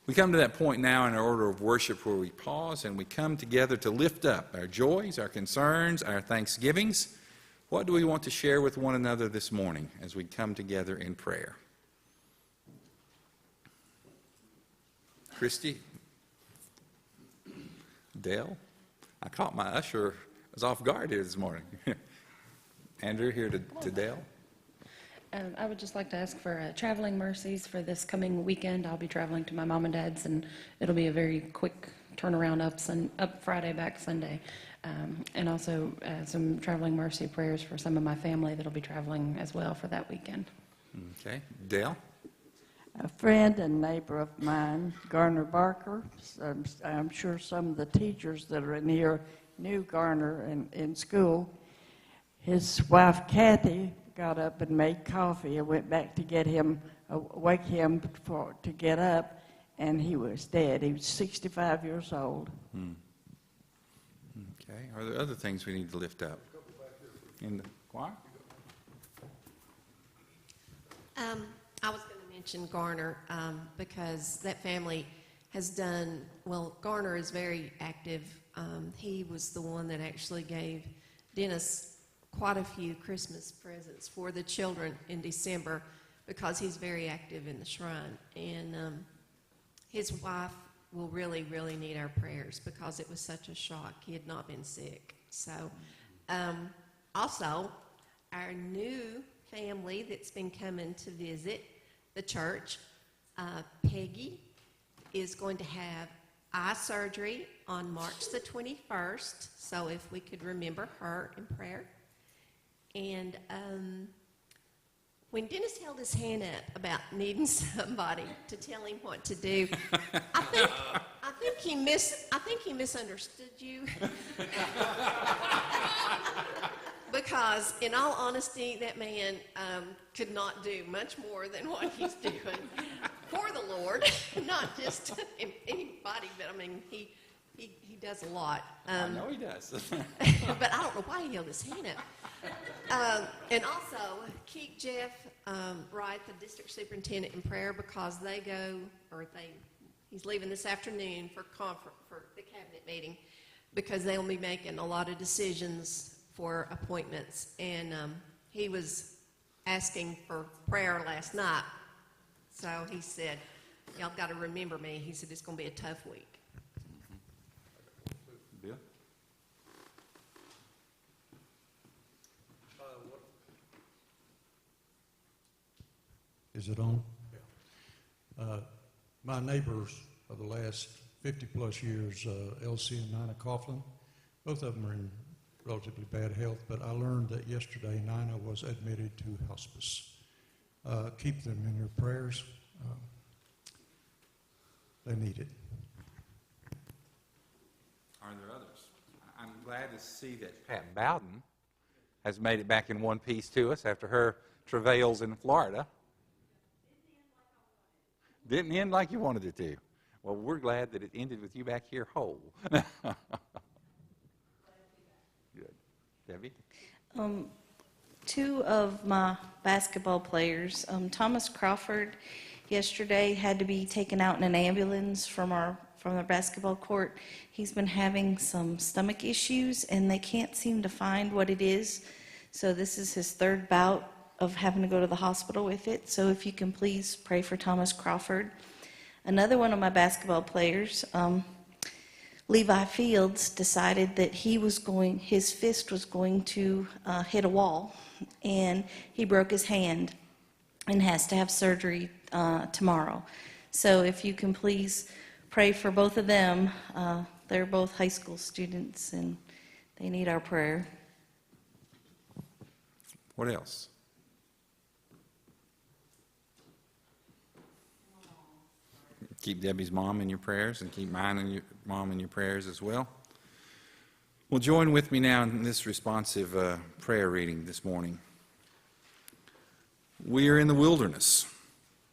We come to that point now in our order of worship where we pause and we come together to lift up our joys, our concerns, our thanksgivings. What do we want to share with one another this morning as we come together in prayer? Christy? Dale? I caught my usher. I was off guard here this morning. Andrew, here to Dale. I would just like to ask for traveling mercies for this coming weekend. I'll be traveling to my mom and dad's, and it'll be a very quick turnaround up Friday, back Sunday. And also some traveling mercy prayers for some of my family that'll be traveling as well for that weekend. Okay. Dale? A friend and neighbor of mine, Garner Barker. I'm sure some of the teachers that are in here knew Garner in school. His wife, Kathy, got up and made coffee. I went back to get him, wake him to get up, and he was dead. He was 65 years old. Okay. Are there other things we need to lift up in the choir? I was going to mention Garner because that family has done, well, Garner is very active. He was the one that actually gave Dennis quite a few Christmas presents for the children in December because he's very active in the shrine. And his wife will really, really need our prayers because it was such a shock. He had not been sick. So also, our new family that's been coming to visit the church, Peggy, is going to have eye surgery on March the 21st. So if we could remember her in prayer. And when Dennis held his hand up about needing somebody to tell him what to do, I think he misunderstood you. Because, in all honesty, that man could not do much more than what he's doing for the Lord, not just anybody, but I mean, he does a lot. I know he does. But I don't know why he held his hand up. And also, keep Jeff Wright, the district superintendent, in prayer because he's leaving this afternoon for the cabinet meeting because they'll be making a lot of decisions for appointments. And he was asking for prayer last night. So he said, y'all got to remember me. He said, it's going to be a tough week. Bill? Is it on? Yeah. My neighbors of the last 50-plus years, Elsie and Nina Coughlin, both of them are in relatively bad health, but I learned that yesterday Nina was admitted to hospice. Keep them in your prayers. They need it. Are there others? I'm glad to see that Pat Bowden has made it back in one piece to us after her travails in Florida. Didn't end like you wanted it to. Well, we're glad that it ended with you back here whole. Good. Debbie? Two of my basketball players, Thomas Crawford, yesterday had to be taken out in an ambulance from the basketball court. He's been having some stomach issues, and they can't seem to find what it is. So this is his third bout of having to go to the hospital with it. So if you can please pray for Thomas Crawford. Another one of my basketball players, Levi Fields, decided that his fist was going to hit a wall, and he broke his hand and has to have surgery tomorrow. So if you can please pray for both of them. They're both high school students, and they need our prayer. What else? Keep Debbie's mom in your prayers, and keep mine and your mom in your prayers as well. Well, join with me now in this responsive prayer reading this morning. We are in the wilderness.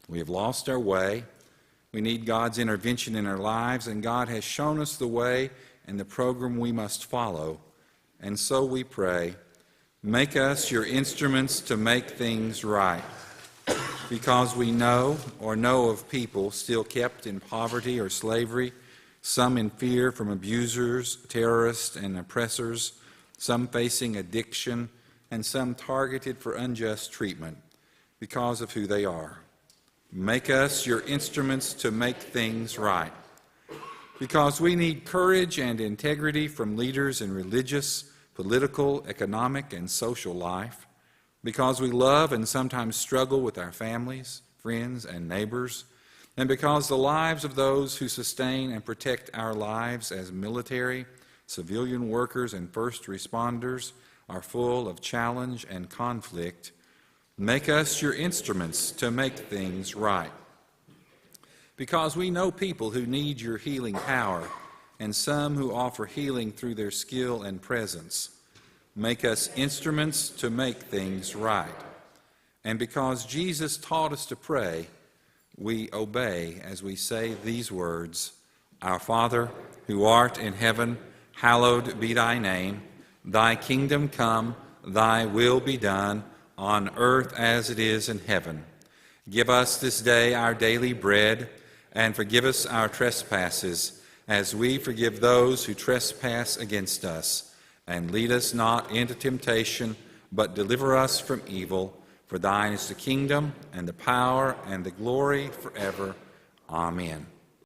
We have lost our way. We need God's intervention in our lives, and God has shown us the way and the program we must follow. And so we pray, make us your instruments to make things right. because we know or know of people still kept in poverty or slavery, some in fear from abusers, terrorists, and oppressors, some facing addiction, and some targeted for unjust treatment because of who they are. Make us your instruments to make things right. Because we need courage and integrity from leaders in religious, political, economic, and social life. Because we love and sometimes struggle with our families, friends, and neighbors. And because the lives of those who sustain and protect our lives as military, civilian workers, and first responders are full of challenge and conflict, make us your instruments to make things right. Because we know people who need your healing power, and some who offer healing through their skill and presence, make us instruments to make things right. And because Jesus taught us to pray, we obey as we say these words: Our Father, who art in heaven, hallowed be thy name. Thy kingdom come, thy will be done, on earth as it is in heaven. Give us this day our daily bread, and forgive us our trespasses, as we forgive those who trespass against us. And lead us not into temptation, but deliver us from evil. For thine is the kingdom, and the power, and the glory forever. Amen.